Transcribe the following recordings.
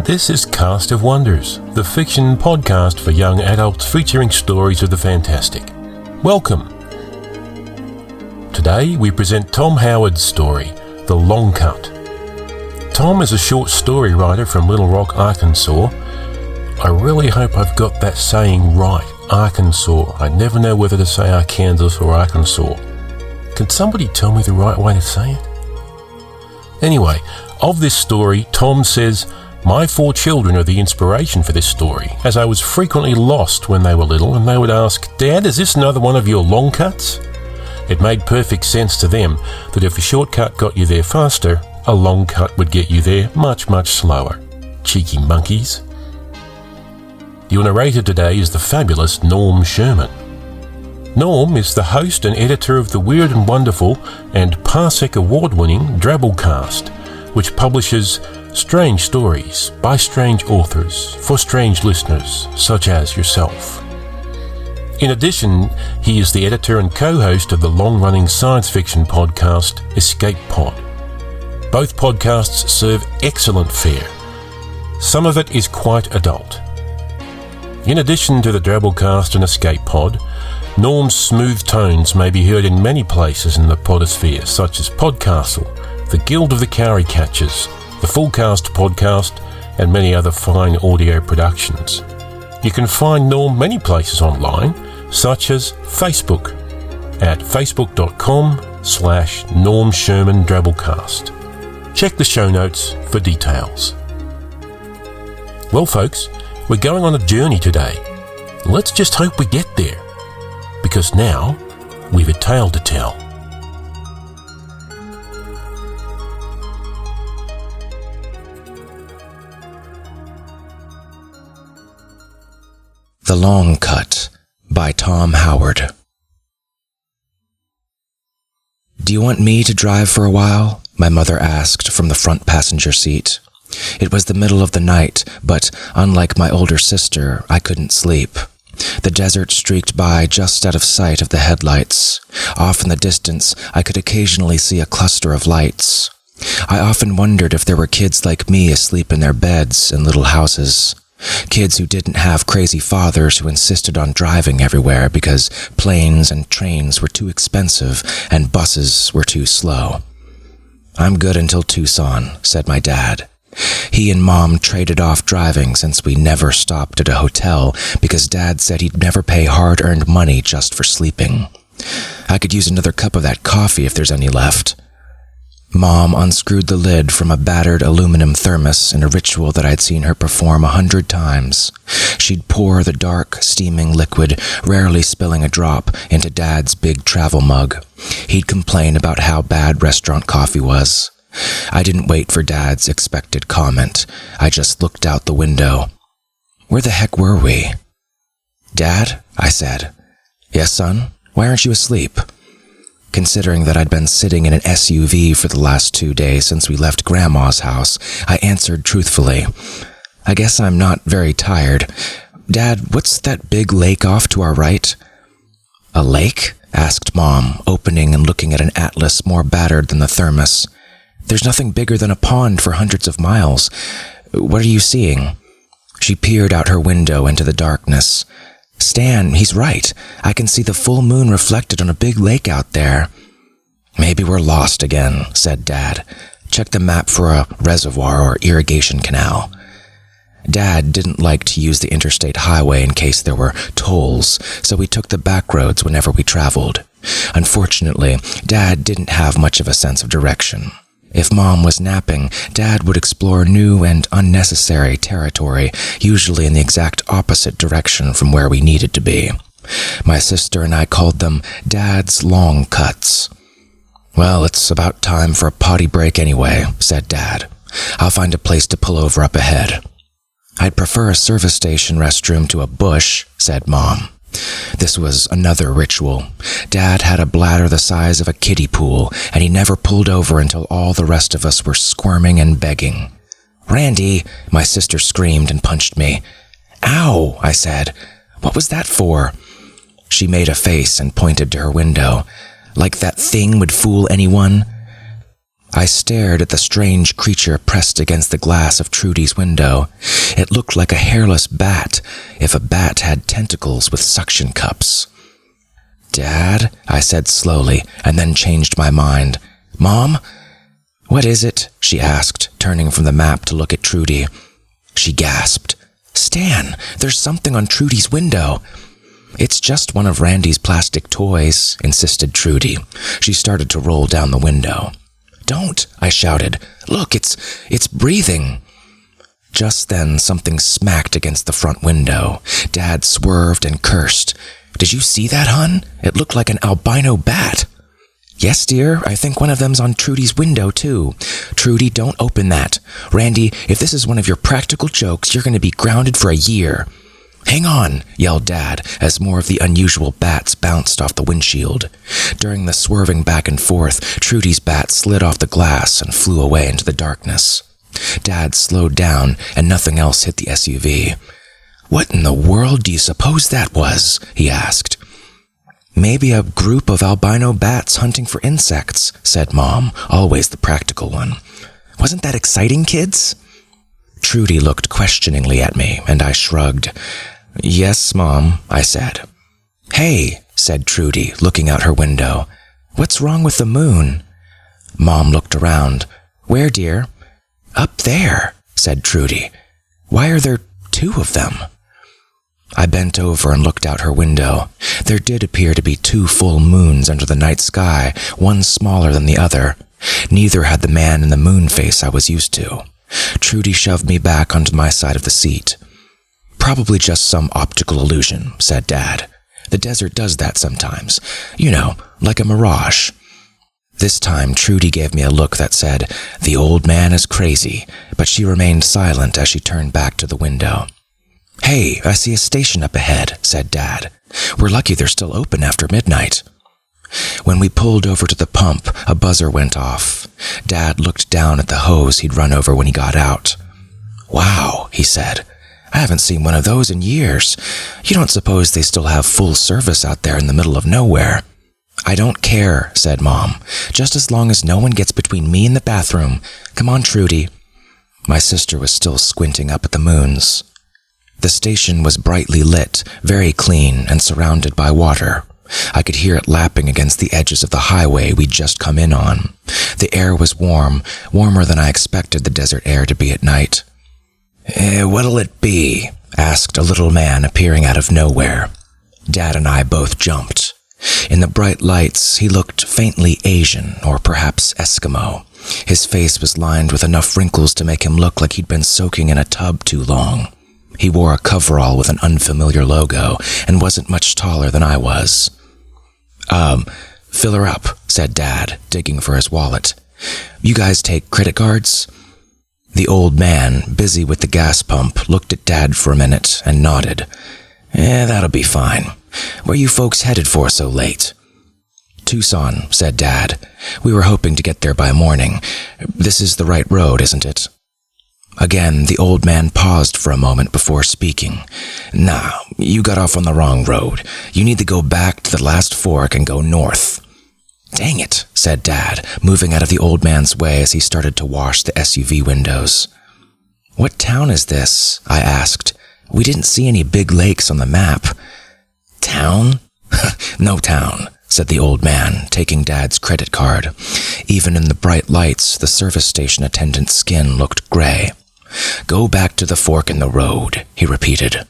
This is Cast of Wonders, the fiction podcast for young adults featuring stories of the fantastic. Welcome. Today we present Tom Howard's story, The Long Cut. Tom is a short story writer from Little Rock, Arkansas. I really hope I've got that saying right, Arkansas. I never know whether to say Arkansas or Arkansas. Can somebody tell me the right way to say it? Anyway, of this story, Tom says, "My 4 children are the inspiration for this story, as I was frequently lost when they were little and they would ask, 'Dad, is this another one of your long cuts?' It made perfect sense to them that if a shortcut got you there faster, a long cut would get you there much, much slower. Cheeky monkeys." Your narrator today is the fabulous Norm Sherman. Norm is the host and editor of the Weird and Wonderful and Parsec Award-winning Drabblecast, which publishes strange stories by strange authors for strange listeners such as yourself. In addition, he is the editor and co-host of the long-running science fiction podcast Escape Pod. Both podcasts serve excellent fare. Some of it is quite adult. In addition to the Drabblecast and Escape Pod, Norm's smooth tones may be heard in many places in the podosphere, such as Podcastle, the Guild of the Cowrie Catchers, the Fullcast podcast, and many other fine audio productions. You can find Norm many places online, such as Facebook, at facebook.com/Norm Sherman Drabblecast. Check the show notes for details. Well, folks, we're going on a journey today. Let's just hope we get there, because now we've a tale to tell. The Long Cut by Tom Howard. "Do you want me to drive for a while?" my mother asked from the front passenger seat. It was the middle of the night, but unlike my older sister, I couldn't sleep. The desert streaked by just out of sight of the headlights. Off in the distance, I could occasionally see a cluster of lights. I often wondered if there were kids like me asleep in their beds in little houses. Kids who didn't have crazy fathers who insisted on driving everywhere because planes and trains were too expensive and buses were too slow. "I'm good until Tucson," said my dad. He and Mom traded off driving since we never stopped at a hotel because Dad said he'd never pay hard-earned money just for sleeping. "I could use another cup of that coffee if there's any left." Mom unscrewed the lid from a battered aluminum thermos in a ritual that I'd seen her perform 100 times. She'd pour the dark, steaming liquid, rarely spilling a drop, into Dad's big travel mug. He'd complain about how bad restaurant coffee was. I didn't wait for Dad's expected comment. I just looked out the window. Where the heck were we? "Dad?" I said. "Yes, son? Why aren't you asleep?" Considering that I'd been sitting in an SUV for the last 2 days since we left Grandma's house, I answered truthfully, "I guess I'm not very tired. Dad, what's that big lake off to our right?" "A lake?" asked Mom, opening and looking at an atlas more battered than the thermos. "There's nothing bigger than a pond for hundreds of miles. What are you seeing?" She peered out her window into the darkness. "Stan, he's right. I can see the full moon reflected on a big lake out there." "Maybe we're lost again," said Dad. "Check the map for a reservoir or irrigation canal." Dad didn't like to use the interstate highway in case there were tolls, so we took the back roads whenever we traveled. Unfortunately, Dad didn't have much of a sense of direction. If Mom was napping, Dad would explore new and unnecessary territory, usually in the exact opposite direction from where we needed to be. My sister and I called them Dad's long cuts. "Well, it's about time for a potty break anyway," said Dad. "I'll find a place to pull over up ahead." "I'd prefer a service station restroom to a bush," said Mom. This was another ritual. Dad had a bladder the size of a kiddie pool, and he never pulled over until all the rest of us were squirming and begging. "Randy!" my sister screamed and punched me. "Ow!" I said. "What was that for?" She made a face and pointed to her window. "Like that thing would fool anyone?" I stared at the strange creature pressed against the glass of Trudy's window. It looked like a hairless bat, if a bat had tentacles with suction cups. "Dad," I said slowly, and then changed my mind. "Mom?" "What is it?" she asked, turning from the map to look at Trudy. She gasped. "Stan, there's something on Trudy's window." "It's just one of Randy's plastic toys," insisted Trudy. She started to roll down the window. "Don't," I shouted. "Look, it's breathing." Just then, something smacked against the front window. Dad swerved and cursed. "Did you see that, hon? It looked like an albino bat." "Yes, dear, I think one of them's on Trudy's window, too. Trudy, don't open that. Randy, if this is one of your practical jokes, you're going to be grounded for a year." "Hang on," yelled Dad, as more of the unusual bats bounced off the windshield. During the swerving back and forth, Trudy's bat slid off the glass and flew away into the darkness. Dad slowed down, and nothing else hit the SUV. "What in the world do you suppose that was?" he asked. "Maybe a group of albino bats hunting for insects," said Mom, always the practical one. "Wasn't that exciting, kids?" Trudy looked questioningly at me, and I shrugged. "Yes, Mom," I said. "Hey," said Trudy, looking out her window. "What's wrong with the moon?" Mom looked around. "Where, dear?" "Up there," said Trudy. "Why are there 2 of them?" I bent over and looked out her window. There did appear to be 2 full moons under the night sky, one smaller than the other. Neither had the man in the moon face I was used to. Trudy shoved me back onto my side of the seat. "Probably just some optical illusion," said Dad. "The desert does that sometimes. You know, like a mirage." This time, Trudy gave me a look that said, "The old man is crazy," but she remained silent as she turned back to the window. "Hey, I see a station up ahead," said Dad. "We're lucky they're still open after midnight." When we pulled over to the pump, a buzzer went off. Dad looked down at the hose he'd run over when he got out. "Wow," he said. "I haven't seen one of those in years. You don't suppose they still have full service out there in the middle of nowhere?" "I don't care," said Mom. "Just as long as no one gets between me and the bathroom. Come on, Trudy." My sister was still squinting up at the moons. The station was brightly lit, very clean, and surrounded by water. I could hear it lapping against the edges of the highway we'd just come in on. The air was warm, warmer than I expected the desert air to be at night. "What'll it be?" asked a little man appearing out of nowhere. Dad and I both jumped. In the bright lights, he looked faintly Asian, or perhaps Eskimo. His face was lined with enough wrinkles to make him look like he'd been soaking in a tub too long. He wore a coverall with an unfamiliar logo, and wasn't much taller than I was. "Fill her up," said Dad, digging for his wallet. "You guys take credit cards?" The old man, busy with the gas pump, looked at Dad for a minute and nodded. That'll be fine. Where you folks headed for so late?" "Tucson," said Dad. "We were hoping to get there by morning. This is the right road, isn't it?" Again, the old man paused for a moment before speaking. "Nah, you got off on the wrong road. You need to go back to the last fork and go north." "Dang it," said Dad, moving out of the old man's way as he started to wash the SUV windows. "What town is this?" I asked. "We didn't see any big lakes on the map." "Town? No town," said the old man, taking Dad's credit card. Even in the bright lights, the service station attendant's skin looked gray. "Go back to the fork in the road," he repeated.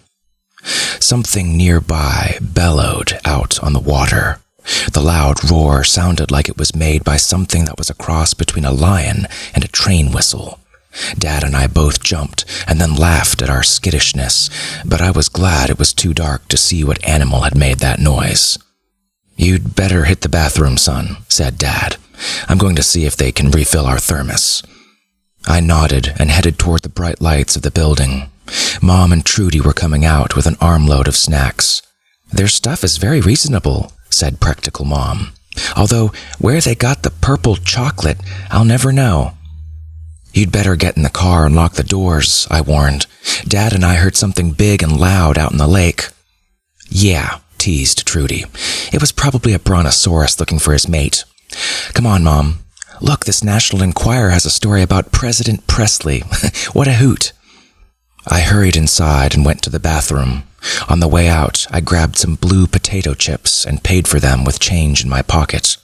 Something nearby bellowed out on the water. The loud roar sounded like it was made by something that was a cross between a lion and a train whistle. Dad and I both jumped and then laughed at our skittishness, but I was glad it was too dark to see what animal had made that noise. "You'd better hit the bathroom, son," said Dad. "I'm going to see if they can refill our thermos." I nodded and headed toward the bright lights of the building. Mom and Trudy were coming out with an armload of snacks. "Their stuff is very reasonable," said practical Mom. "Although where they got the purple chocolate, I'll never know." "You'd better get in the car and lock the doors," I warned. "Dad and I heard something big and loud out in the lake." "Yeah," teased Trudy. "It was probably a brontosaurus looking for his mate. Come on, Mom. Look, this National Enquirer has a story about President Presley. What a hoot. I hurried inside and went to the bathroom. On the way out, I grabbed some blue potato chips and paid for them with change in my pocket.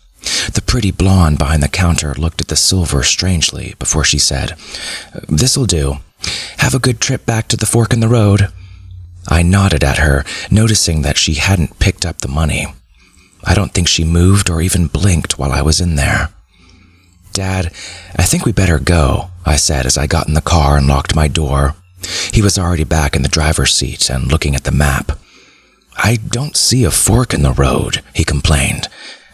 The pretty blonde behind the counter looked at the silver strangely before she said, "This'll do. Have a good trip back to the fork in the road." I nodded at her, noticing that she hadn't picked up the money. I don't think she moved or even blinked while I was in there. "Dad, I think we better go," I said as I got in the car and locked my door. He was already back in the driver's seat and looking at the map. "I don't see a fork in the road," he complained.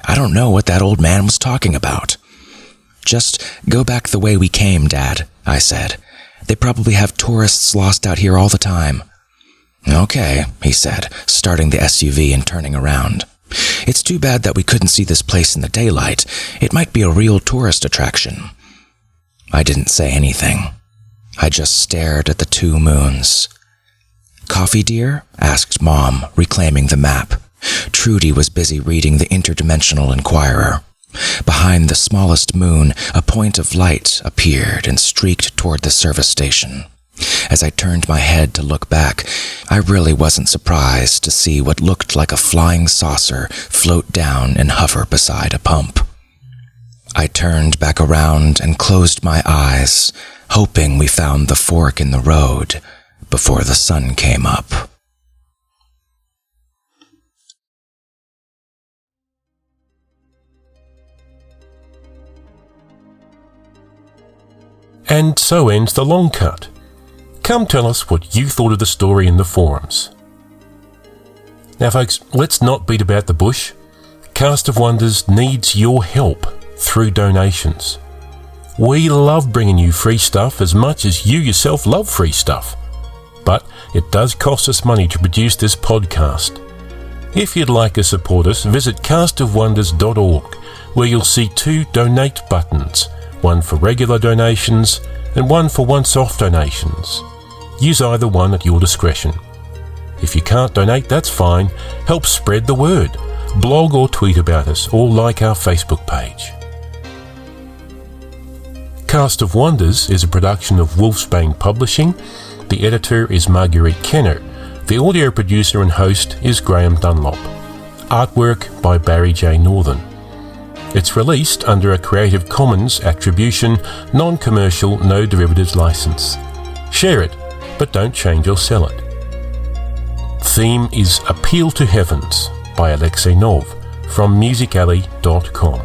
"I don't know what that old man was talking about." "Just go back the way we came, Dad," I said. "They probably have tourists lost out here all the time." "Okay," he said, starting the SUV and turning around. "It's too bad that we couldn't see this place in the daylight. It might be a real tourist attraction." I didn't say anything. I just stared at the two moons. "Coffee, dear?" asked Mom, reclaiming the map. Trudy was busy reading the Interdimensional Enquirer. Behind the smallest moon, a point of light appeared and streaked toward the service station. As I turned my head to look back, I really wasn't surprised to see what looked like a flying saucer float down and hover beside a pump. I turned back around and closed my eyes, hoping we found the fork in the road before the sun came up. And so ends the long cut. Come tell us what you thought of the story in the forums. Now folks, let's not beat about the bush. Cast of Wonders needs your help through donations. We love bringing you free stuff as much as you yourself love free stuff. But it does cost us money to produce this podcast. If you'd like to support us, visit castofwonders.org, where you'll see 2 donate buttons, one for regular donations and one for once-off donations. Use either one at your discretion. If you can't donate, that's fine. Help spread the word. Blog or tweet about us, or like our Facebook page. Cast of Wonders is a production of Wolfsbane Publishing. The editor is Marguerite Kenner. The audio producer and host is Graham Dunlop. Artwork by Barry J. Northern. It's released under a Creative Commons Attribution, Non-Commercial, No Derivatives license. Share it, but don't change or sell it. Theme is Appeal to Heavens by Alexei Nov from musicalley.com.